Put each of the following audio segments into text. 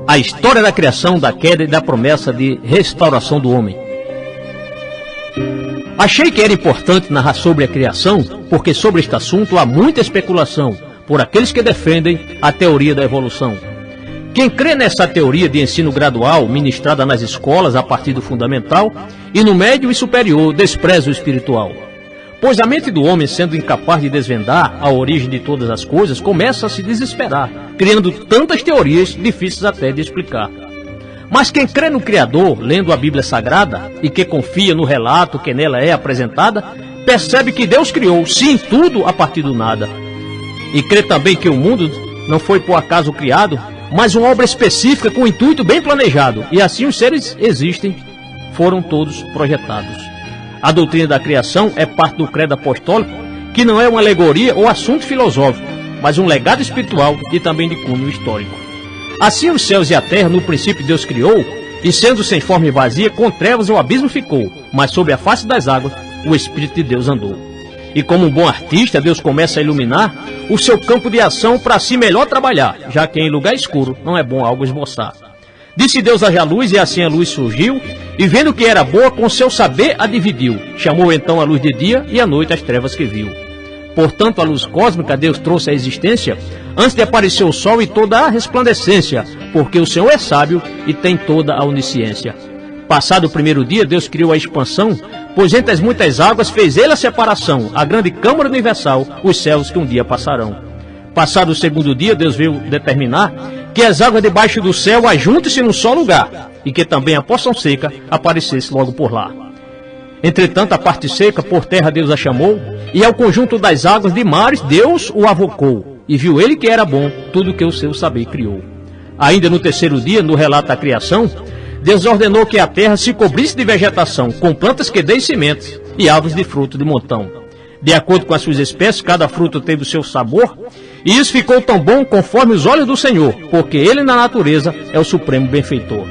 A história da criação, da queda e da promessa de restauração do homem. Achei que era importante narrar sobre a criação, porque sobre este assunto há muita especulação por aqueles que defendem a teoria da evolução. Quem crê nessa teoria de ensino gradual, ministrada nas escolas a partir do fundamental, e no médio e superior despreza o espiritual. Pois a mente do homem, sendo incapaz de desvendar a origem de todas as coisas, começa a se desesperar, criando tantas teorias difíceis até de explicar. Mas quem crê no Criador, lendo a Bíblia Sagrada, e que confia no relato que nela é apresentada, percebe que Deus criou, sim, tudo a partir do nada. E crê também que o mundo não foi por acaso criado, mas uma obra específica com um intuito bem planejado, e assim os seres existem, foram todos projetados. A doutrina da criação é parte do credo apostólico, que não é uma alegoria ou assunto filosófico, mas um legado espiritual e também de cunho histórico. Assim os céus e a terra no princípio Deus criou, e sendo sem forma e vazia, com trevas o abismo ficou, mas sobre a face das águas o Espírito de Deus andou. E como um bom artista, Deus começa a iluminar o seu campo de ação para si melhor trabalhar, já que em lugar escuro não é bom algo esboçar. Disse Deus: haja luz, e assim a luz surgiu, e vendo que era boa, com seu saber a dividiu. Chamou então a luz de dia, e a noite as trevas que viu. Portanto, a luz cósmica Deus trouxe à existência, antes de aparecer o sol e toda a resplandecência, porque o Senhor é sábio e tem toda a onisciência. Passado o primeiro dia, Deus criou a expansão, pois entre as muitas águas fez ele a separação, a grande câmara universal, os céus que um dia passarão. Passado o segundo dia, Deus veio determinar que as águas debaixo do céu ajuntem-se num só lugar, e que também a porção seca aparecesse logo por lá. Entretanto, a parte seca por terra Deus a chamou, e ao conjunto das águas de mares Deus o avocou, e viu ele que era bom tudo que o seu saber criou. Ainda no terceiro dia, no relato da criação, Deus ordenou que a terra se cobrisse de vegetação, com plantas que deem sementes e árvores de fruto de montão. De acordo com as suas espécies, cada fruto teve o seu sabor, e isso ficou tão bom conforme os olhos do Senhor, porque Ele na natureza é o supremo benfeitor.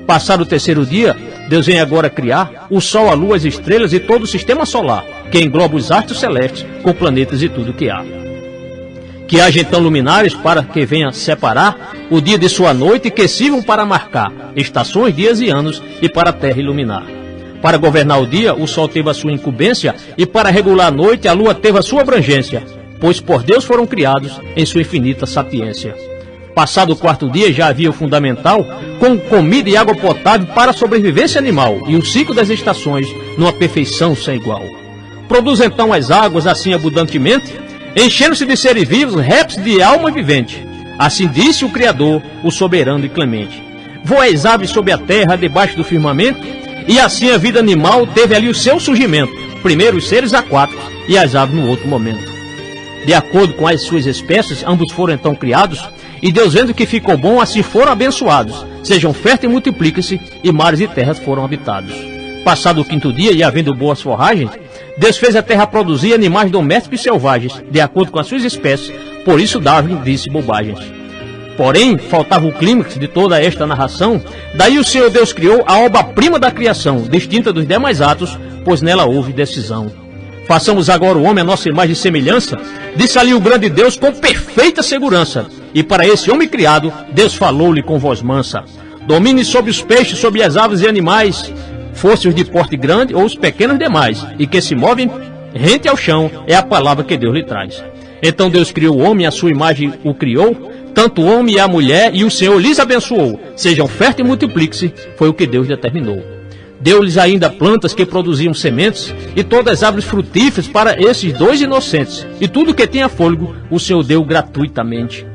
Passado o terceiro dia, Deus vem agora criar o sol, a lua, as estrelas e todo o sistema solar, que engloba os astros celestes com planetas e tudo que há. Que haja então luminares para que venha separar o dia de sua noite e que sirvam para marcar estações, dias e anos e para a terra iluminar. Para governar o dia, o sol teve a sua incumbência e para regular a noite, a lua teve a sua abrangência, pois por Deus foram criados em sua infinita sapiência. Passado o quarto dia, já havia o fundamental, com comida e água potável para a sobrevivência animal e o ciclo das estações numa perfeição sem igual. Produz então as águas assim abundantemente, enchendo-se de seres vivos, répteis de alma vivente. Assim disse o Criador, o soberano e clemente. Voa as aves sobre a terra, debaixo do firmamento, e assim a vida animal teve ali o seu surgimento, primeiro os seres aquáticos e as aves no outro momento. De acordo com as suas espécies, ambos foram então criados, e Deus vendo que ficou bom, assim foram abençoados. Sejam férteis e multipliquem-se, e mares e terras foram habitados. Passado o quinto dia, e havendo boas forragens, Deus fez a terra produzir animais domésticos e selvagens, de acordo com as suas espécies, por isso Darwin disse bobagens. Porém, faltava o clímax de toda esta narração, daí o Senhor Deus criou a obra-prima da criação, distinta dos demais atos, pois nela houve decisão. Façamos agora o homem a nossa imagem e semelhança, disse ali o grande Deus com perfeita segurança, e para esse homem criado, Deus falou-lhe com voz mansa. Domine sobre os peixes, sobre as aves e animais, fosse os de porte grande ou os pequenos demais, e que se movem rente ao chão, é a palavra que Deus lhe traz. Então Deus criou o homem, a sua imagem o criou, tanto o homem e a mulher, e o Senhor lhes abençoou. Sejam férteis e multipliquem-se, foi o que Deus determinou. Deu-lhes ainda plantas que produziam sementes, e todas as árvores frutíferas para esses dois inocentes, e tudo que tinha fôlego, o Senhor deu gratuitamente.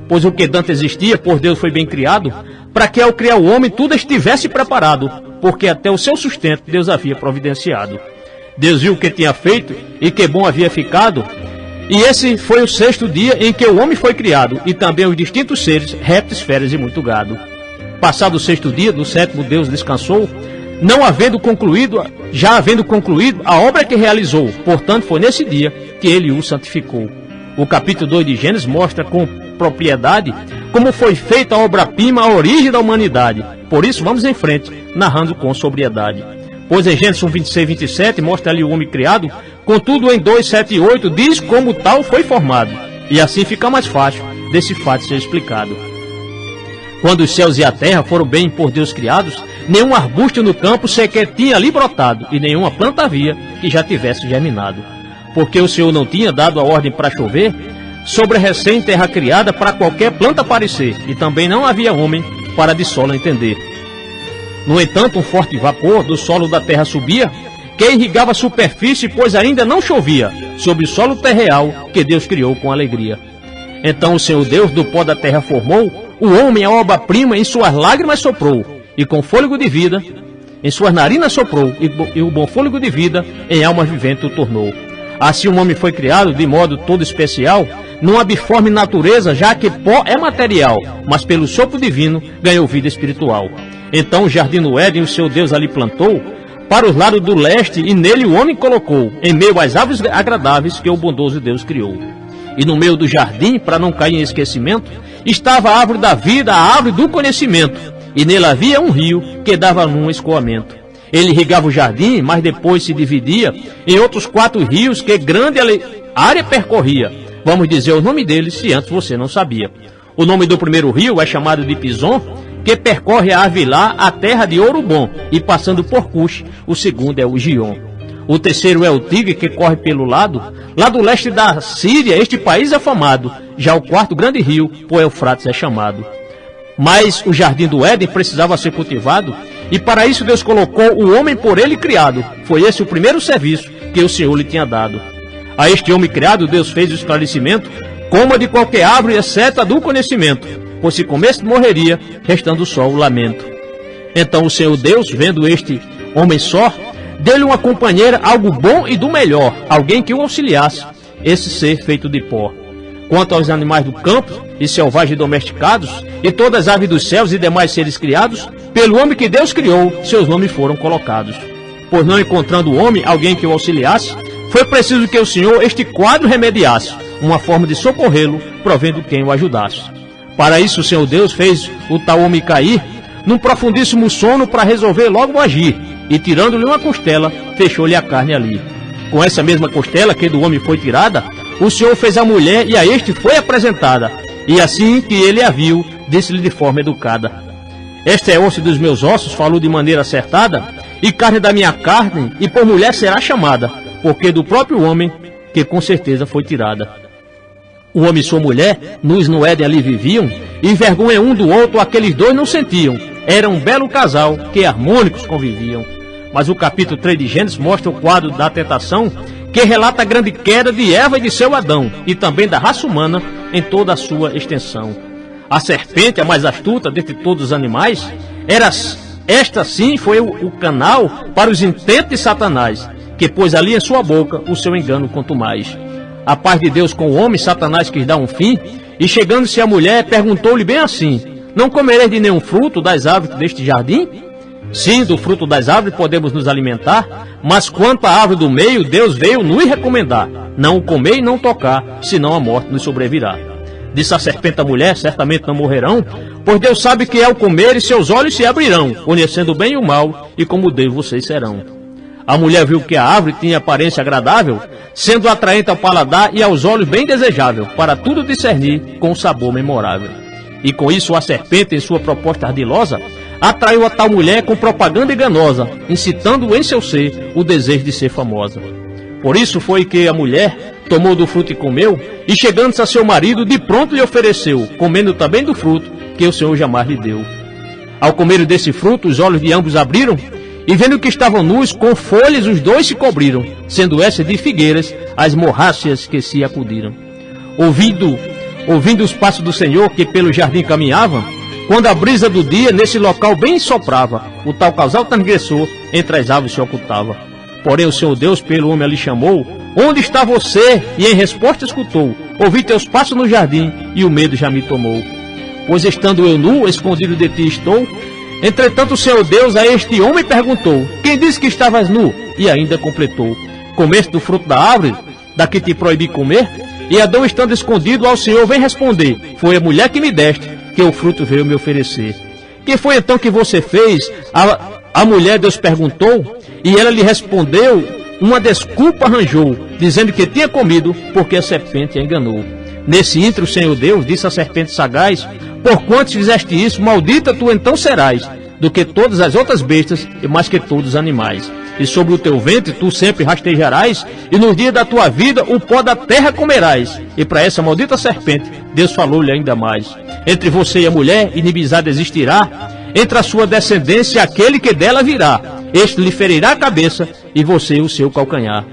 Pois o que dantes existia, por Deus foi bem criado, para que ao criar o homem tudo estivesse preparado, porque até o seu sustento Deus havia providenciado. Deus viu o que tinha feito, e que bom havia ficado, e esse foi o sexto dia em que o homem foi criado, e também os distintos seres, répteis, feras e muito gado. Passado o sexto dia, do sétimo Deus descansou, não havendo concluído, já havendo concluído a obra que realizou, portanto foi nesse dia que ele o santificou. O capítulo 2 de Gênesis mostra com propriedade como foi feita a obra-prima, a origem da humanidade. Por isso vamos em frente, narrando com sobriedade. Pois em Gênesis 26, 27 mostra ali o homem criado, contudo em 2, 7 e 8 diz como tal foi formado. E assim fica mais fácil desse fato ser explicado. Quando os céus e a terra foram bem por Deus criados, nenhum arbusto no campo sequer tinha ali brotado, e nenhuma planta havia que já tivesse germinado. Porque o Senhor não tinha dado a ordem para chover sobre a recém-terra criada para qualquer planta aparecer, e também não havia homem para de solo entender. No entanto, um forte vapor do solo da terra subia, que irrigava a superfície, pois ainda não chovia, sobre o solo terreal que Deus criou com alegria. Então o Senhor Deus do pó da terra formou o homem, a obra-prima, em suas lágrimas soprou, e com fôlego de vida, em suas narinas soprou, e o bom fôlego de vida em alma vivente o tornou. Assim o homem foi criado de modo todo especial, numa biforme natureza, já que pó é material, mas pelo sopro divino ganhou vida espiritual. Então o jardim do Éden o seu Deus ali plantou, para os lados do leste, e nele o homem colocou, em meio às árvores agradáveis que o bondoso Deus criou. E no meio do jardim, para não cair em esquecimento, estava a árvore da vida, a árvore do conhecimento, e nele havia um rio que dava num escoamento. Ele irrigava o jardim, mas depois se dividia em outros 4 rios que grande área percorria. Vamos dizer o nome deles, se antes você não sabia. O nome do primeiro rio é chamado de Pison, que percorre a Avilá, a terra de Ouro Bom, e passando por Cush. O segundo é o Gion. O terceiro é o Tigre, que corre pelo lado, lá do leste da Síria, este país é afamado. Já o quarto grande rio, o Eufrates é chamado. Mas o jardim do Éden precisava ser cultivado, e para isso Deus colocou o homem por ele criado. Foi esse o primeiro serviço que o Senhor lhe tinha dado. A este homem criado Deus fez o esclarecimento, coma de qualquer árvore, exceto a do conhecimento, pois se comesse morreria, restando só o lamento. Então o Senhor Deus, vendo este homem só, deu-lhe uma companheira, algo bom e do melhor, alguém que o auxiliasse, esse ser feito de pó. Quanto aos animais do campo e selvagens domesticados, e todas as aves dos céus e demais seres criados, pelo homem que Deus criou, seus nomes foram colocados. Pois não encontrando o homem alguém que o auxiliasse, foi preciso que o Senhor este quadro remediasse, uma forma de socorrê-lo, provendo quem o ajudasse. Para isso o Senhor Deus fez o tal homem cair num profundíssimo sono para resolver logo agir, e tirando-lhe uma costela, fechou-lhe a carne ali. Com essa mesma costela que do homem foi tirada, o Senhor fez a mulher e a este foi apresentada. E assim que ele a viu, disse-lhe de forma educada: Esta é osso dos meus ossos, falou de maneira acertada, e carne da minha carne, e por mulher será chamada, porque do próprio homem que com certeza foi tirada. O homem e sua mulher, nus no Éden ali viviam, e vergonha um do outro aqueles dois não sentiam. Era um belo casal que harmônicos conviviam. Mas o capítulo 3 de Gênesis mostra o quadro da tentação, que relata a grande queda de Eva e de seu Adão, e também da raça humana em toda a sua extensão. A serpente, a mais astuta dentre todos os animais, esta sim foi o canal para os intentos de Satanás, que pôs ali em sua boca o seu engano quanto mais. A paz de Deus com o homem, Satanás quis dar um fim, e chegando-se a mulher, perguntou-lhe bem assim: Não comereis de nenhum fruto das árvores deste jardim? Sim, do fruto das árvores podemos nos alimentar, mas quanto à árvore do meio, Deus veio nos recomendar: Não o comer e não tocar, senão a morte nos sobrevirá. Disse a serpente à mulher: Certamente não morrerão, pois Deus sabe que ao comer e seus olhos se abrirão, conhecendo o bem e o mal, e como Deus vocês serão. A mulher viu que a árvore tinha aparência agradável, sendo atraente ao paladar e aos olhos bem desejável, para tudo discernir com sabor memorável. E com isso a serpente, em sua proposta ardilosa, atraiu a tal mulher com propaganda enganosa, incitando em seu ser o desejo de ser famosa. Por isso foi que a mulher tomou do fruto e comeu, e chegando-se a seu marido, de pronto lhe ofereceu, comendo também do fruto que o Senhor jamais lhe deu. Ao comer desse fruto, os olhos de ambos abriram, e vendo que estavam nus, com folhas os dois se cobriram, sendo essas de figueiras as morráceas que se acudiram. Ouvindo os passos do Senhor que pelo jardim caminhavam, quando a brisa do dia nesse local bem soprava, o tal casal transgressor entre as árvores se ocultava. Porém o Senhor Deus pelo homem ali chamou: Onde está você? E em resposta escutou: Ouvi teus passos no jardim, e o medo já me tomou. Pois estando eu nu, escondido de ti estou. Entretanto o Senhor Deus a este homem perguntou: Quem disse que estavas nu? E ainda completou: Comeste do fruto da árvore, da que te proibi comer? E Adão, estando escondido, ao Senhor vem responder: Foi a mulher que me deste, que o fruto veio me oferecer. Que foi então que você fez? A mulher Deus perguntou, e ela lhe respondeu, uma desculpa arranjou, dizendo que tinha comido, porque a serpente a enganou. Nesse ínterim o Senhor Deus disse à serpente sagaz: Porquanto fizeste isso, maldita tu então serás, do que todas as outras bestas e mais que todos os animais. E sobre o teu ventre tu sempre rastejarás, e nos dias da tua vida o pó da terra comerás. E para essa maldita serpente, Deus falou-lhe ainda mais: entre você e a mulher, inimizade existirá, entre a sua descendência e aquele que dela virá. Este lhe ferirá a cabeça, e você o seu calcanhar.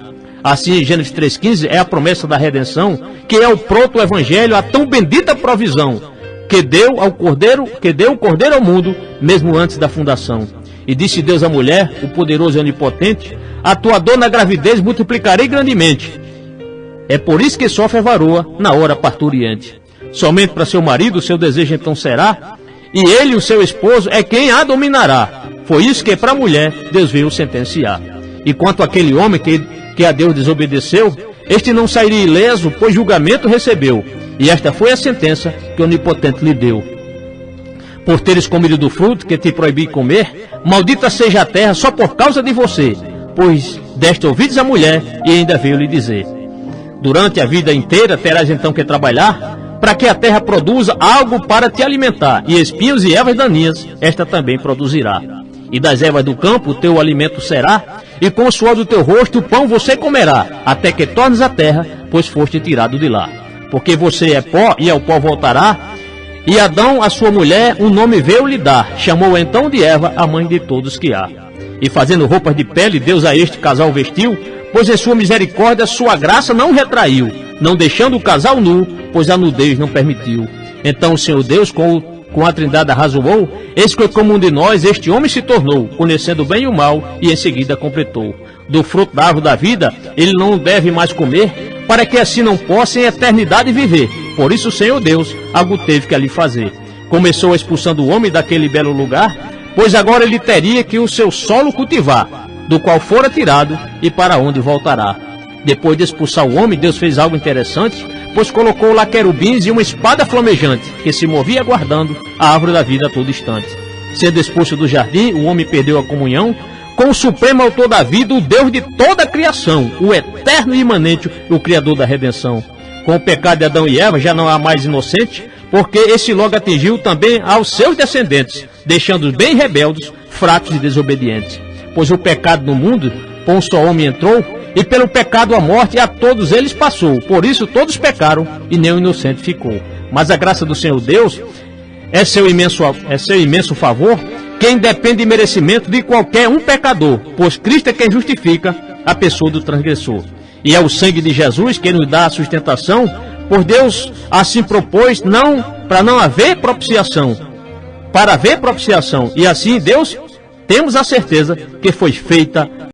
Assim, em Gênesis 3,15 é a promessa da redenção, que é o proto-evangelho, a tão bendita provisão, que deu o Cordeiro ao mundo, mesmo antes da fundação. E disse Deus à mulher, o poderoso e onipotente: a tua dor na gravidez multiplicarei grandemente. É por isso que sofre a varoa na hora parturiente. Somente para seu marido o seu desejo então será, e ele, o seu esposo, é quem a dominará. Foi isso que para a mulher Deus veio sentenciar. E quanto àquele homem que a Deus desobedeceu, este não sairia ileso, pois julgamento recebeu. E esta foi a sentença que o Onipotente lhe deu. Por teres comido do fruto que te proibi comer, maldita seja a terra só por causa de você, pois deste ouvidos à mulher e ainda veio lhe dizer: durante a vida inteira terás então que trabalhar, para que a terra produza algo para te alimentar, e espinhos e ervas daninhas esta também produzirá. E das ervas do campo o teu alimento será, e com o suor do teu rosto o pão você comerá, até que tornes a terra, pois foste tirado de lá. Porque você é pó, e ao pó voltará. E Adão, a sua mulher, um nome veio lhe dar, chamou então de Eva, a mãe de todos que há. E fazendo roupas de pele, Deus a este casal vestiu, pois em sua misericórdia sua graça não retraiu, não deixando o casal nu, pois a nudez não permitiu. Então o Senhor Deus com a trindade arrazoou, eis que como um de nós este homem se tornou, conhecendo o bem e o mal, e em seguida completou: do fruto da árvore da vida ele não deve mais comer, para que assim não possa em eternidade viver. Por isso o Senhor Deus algo teve que ali fazer. Começou expulsando o homem daquele belo lugar, pois agora ele teria que o seu solo cultivar, do qual fora tirado, e para onde voltará. Depois de expulsar o homem, Deus fez algo interessante, pois colocou lá querubins e uma espada flamejante, que se movia aguardando a árvore da vida a todo instante. Sendo expulso do jardim, o homem perdeu a comunhão com o supremo autor da vida, o Deus de toda a criação, o eterno e imanente, o Criador da redenção. Com o pecado de Adão e Eva já não há mais inocente, porque esse logo atingiu também aos seus descendentes, deixando-os bem rebeldes, fracos e desobedientes. Pois o pecado no mundo, por um só homem entrou, e pelo pecado a morte a todos eles passou. Por isso todos pecaram, e nem o inocente ficou. Mas a graça do Senhor Deus é seu imenso favor, que independe de merecimento de qualquer um pecador, pois Cristo é quem justifica a pessoa do transgressor. E é o sangue de Jesus que nos dá a sustentação, por Deus assim propôs, para não haver propiciação, para haver propiciação. E assim Deus, temos a certeza que foi feita